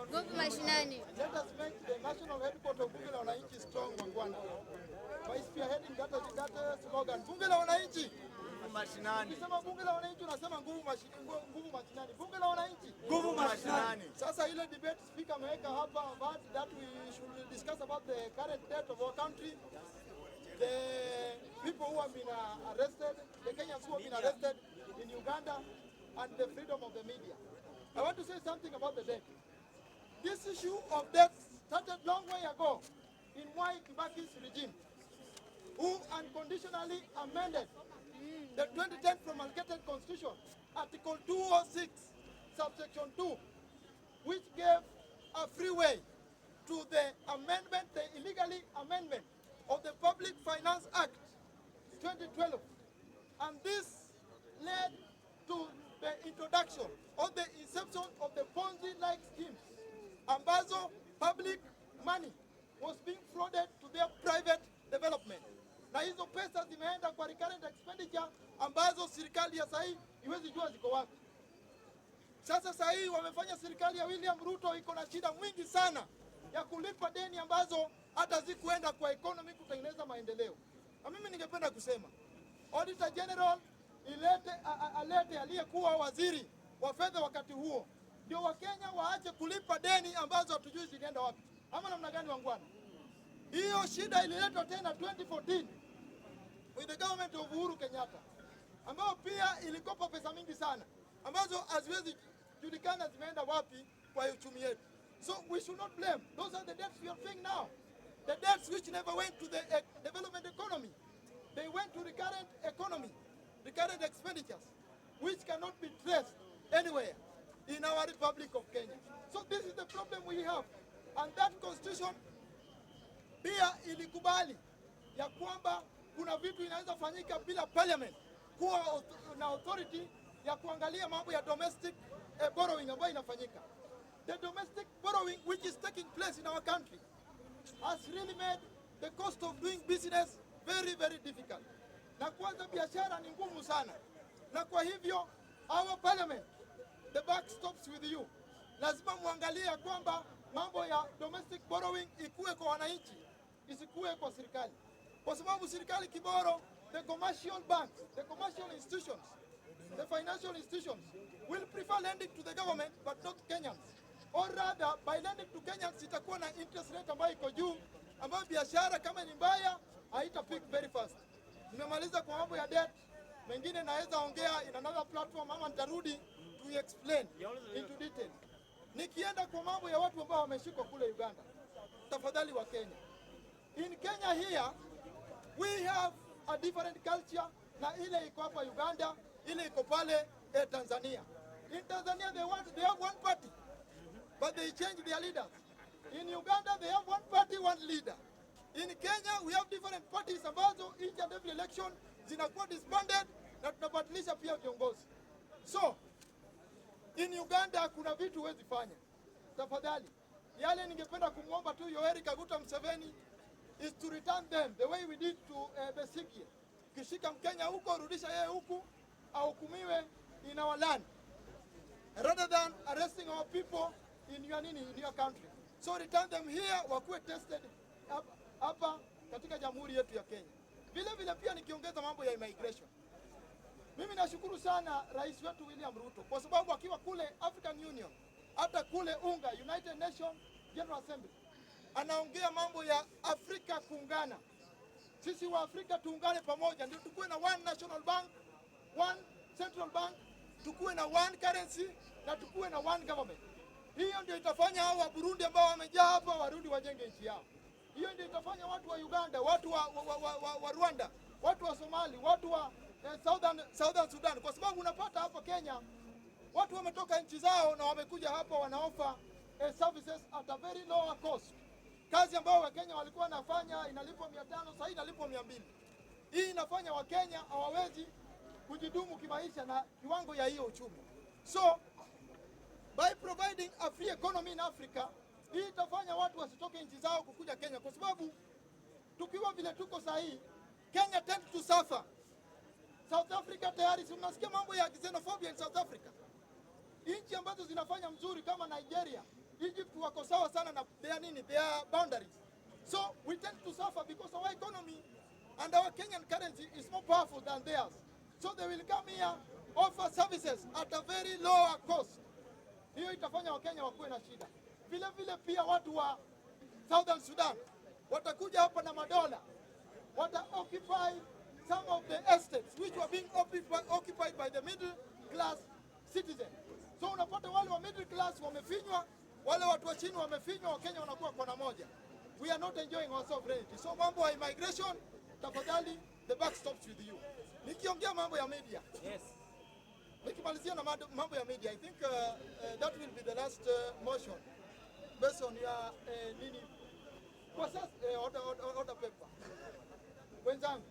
Nguvu mashinani. Let us make the national headquarters of Bunge la Wananchi strong, Wangwana. By spearheading that slogan, Bunge la Wananchi. Mashinani. Ukisema Bunge la Wananchi unasema nguvu mashinani. Bunge la Wananchi. Nguvu mashinani. Sasa ile debate speaker ameweka hapa about that we should discuss about the current state of our country. The people who have been arrested, the Kenyans who have been arrested in Uganda, and the freedom of the media. I want to say something about the debt. This issue of debt started long way ago in Mwai Kibaki's regime, who unconditionally amended the 2010 promulgated Constitution, Article 206, subsection 2, which gave a freeway to the amendment, the illegally amendment of the Public Finance Act 2012. And this led to the introduction or the inception of the Ponzi-like schemes, ambazo public money was being flooded to their private development. Na hizo pesa zimeenda kwa recurrent expenditure ambazo serikali ya sahi iwezi jua ziko wapi. Sasa sahi wamefanya serikali ya William Ruto iko na shida mwingi sana ya kulipa deni ambazo hata zikuenda kwa economy kutengeneza maendeleo. Na mimi ningependa kusema Auditor General alete aliyekuwa waziri wa fedha wakati huo, ndio Wakenya waache kulipa deni ambazo hatujui zilienda wapi. Ama namna gani, Wangwana? Hiyo shida ililetwa tena 2014 with the government of Uhuru Kenyatta, ambao pia ilikopa pesa mingi sana ambazo haziwezi julikana zimeenda wapi kwa uchumi yetu. So we should not blame. Those are the debts we are paying now. The debts which never went to the development economy. They went to recurrent economy, recurrent expenditures, which cannot be traced anywhere in our Republic of Kenya. So this is the problem we have. And that constitution pia ilikubali ya kwamba kuna vitu inaweza fanyika bila parliament kuwa na authority ya kuangalia mambo ya domestic borrowing ambayo inafanyika. The domestic borrowing which is taking place in our country has really made the cost of doing business very, very difficult. Na kwanza biashara ni ngumu sana. Na kwa hivyo our parliament, the buck stops with you. Lazima muangalia kwamba mambo ya domestic borrowing ikue kwa wananchi, isikue kwa serikali. Kwa sababu serikali kiboro, the commercial banks, the commercial institutions, the financial institutions will prefer lending to the government but not Kenyans. Or rather, by lending to Kenyans itakuwa na interest rate ambayo iko juu, ambayo biashara kama ni mbaya haita pick very fast. Nimemaliza kwa mambo ya debt, mengine naweza ongea in another platform ama nitarudi to explain into detail. Nikienda kwa mambo ya watu ambao wameshikwa kule Uganda, tafadhali wa Kenya. In Kenya here, we have a different culture na ile iko hapa Uganda, ile iko pale Tanzania. In Tanzania they have one party, but they change their leaders. In Uganda they have one party, one leader. In Kenya we have different parties ambazo each and every election zinakuwa disbanded na tunabadilisha pia viongozi. So in Uganda kuna vitu huwezi fanya. Tafadhali, yale ningependa kumwomba tu Yoweri Kaguta Museveni is to return them the way we did to Besigye. Kishika Mkenya huko, rudisha yeye huku, ahukumiwe in our land, rather than arresting our people in your country. So return them here, wakuwe tested hapa katika jamhuri yetu ya Kenya. Vile vile pia nikiongeza mambo ya immigration. Mimi nashukuru sana rais wetu William Ruto kwa sababu akiwa kule African Union, hata kule UNGA, United Nations General Assembly, anaongea mambo ya Afrika kuungana. Sisi wa Afrika tuungane pamoja, ndio tukuwe na one national bank, one central bank, tukuwe na one currency na tukuwe na one government. Hiyo ndio itafanya hao wa Burundi ambao wamejaa hapa warudi wajenge nchi yao. Hiyo ndio itafanya watu wa Uganda, watu wa Rwanda, watu wa Somali, watu wa Southern Sudan, kwa sababu unapata hapa Kenya watu wametoka nchi zao na wamekuja hapa wanaofa services at a very lower cost. Kazi ambayo Wakenya walikuwa wanafanya inalipwa 500, sasa inalipwa 200. Hii inafanya Wakenya hawawezi kujidumu kimaisha na kiwango ya hiyo uchumi. So by providing a free economy in Africa, hii itafanya watu wasitoke nchi zao kukuja Kenya, kwa sababu tukiwa vile tuko sahi, Kenya tend to suffer. South Africa tayari, si mnasikia mambo ya xenophobia in South Africa. Nchi ambazo zinafanya mzuri kama Nigeria, Egypt wako sawa sana na their boundaries. So we tend to suffer because our economy and our Kenyan currency is more powerful than theirs. So they will come here, offer services at a very lower cost. Hiyo itafanya Wakenya wakuwe na shida. Vile vile pia watu wa Southern Sudan watakuja hapa na madola, wata-occupy some of the estates which were being occupied by the middle class citizen. So unapata wale wa middle class wamefinywa, wale watu wa chini wamefinywa, Wakenya wanakuwa kona moja. We are not enjoying our sovereignty. So mambo ya immigration, tafadhali, the buck stops with you. Nikiongea mambo ya media. Yes. Nikimalizia na mambo ya media, I think that will be the last motion based on your nini. Kwa sasa order paper. Wenzangu,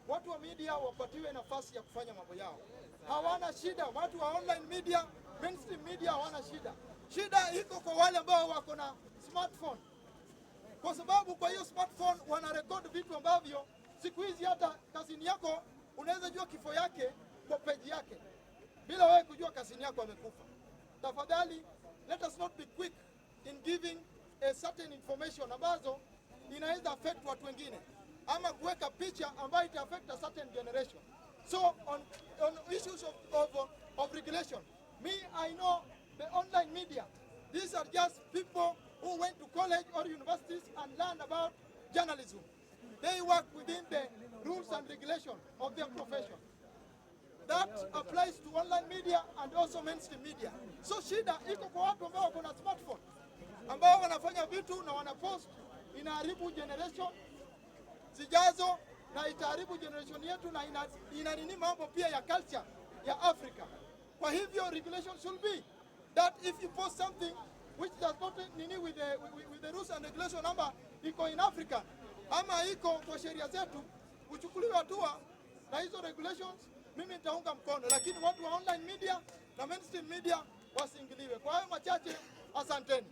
watu wa media wapatiwe nafasi ya kufanya mambo yao. Hawana shida. Watu wa online media, mainstream media hawana shida. Shida iko kwa wale ambao wako na smartphone. Kwa sababu kwa hiyo smartphone wana record vitu ambavyo siku hizi hata kazini yako unaweza jua kifo yake kwa page yake bila wewe kujua kazini yako amekufa. Tafadhali, let us not be quick in giving a certain information ambazo inaweza affect watu wengine ama kuweka picha ambayo ita affect a certain generation. So on issues of regulation, I know the online media, these are just people who went to college or universities and learned about journalism. They work within the rules and regulations of their profession. That applies to online media and also mainstream media. So shida iko kwa watu ambao wako na smartphone, ambao wanafanya vitu na wanapost, inaharibu generation zijazo na itaharibu generation yetu na ina nini mambo pia ya culture ya Africa. Kwa hivyo regulation should be that if you post something which does not nini with the rules and regulation number iko in Africa ama iko kwa sheria zetu, uchukuliwe hatua na hizo regulations, mimi nitaunga mkono, lakini watu wa online media na mainstream media wasiingiliwe. Kwa hayo machache, asanteni.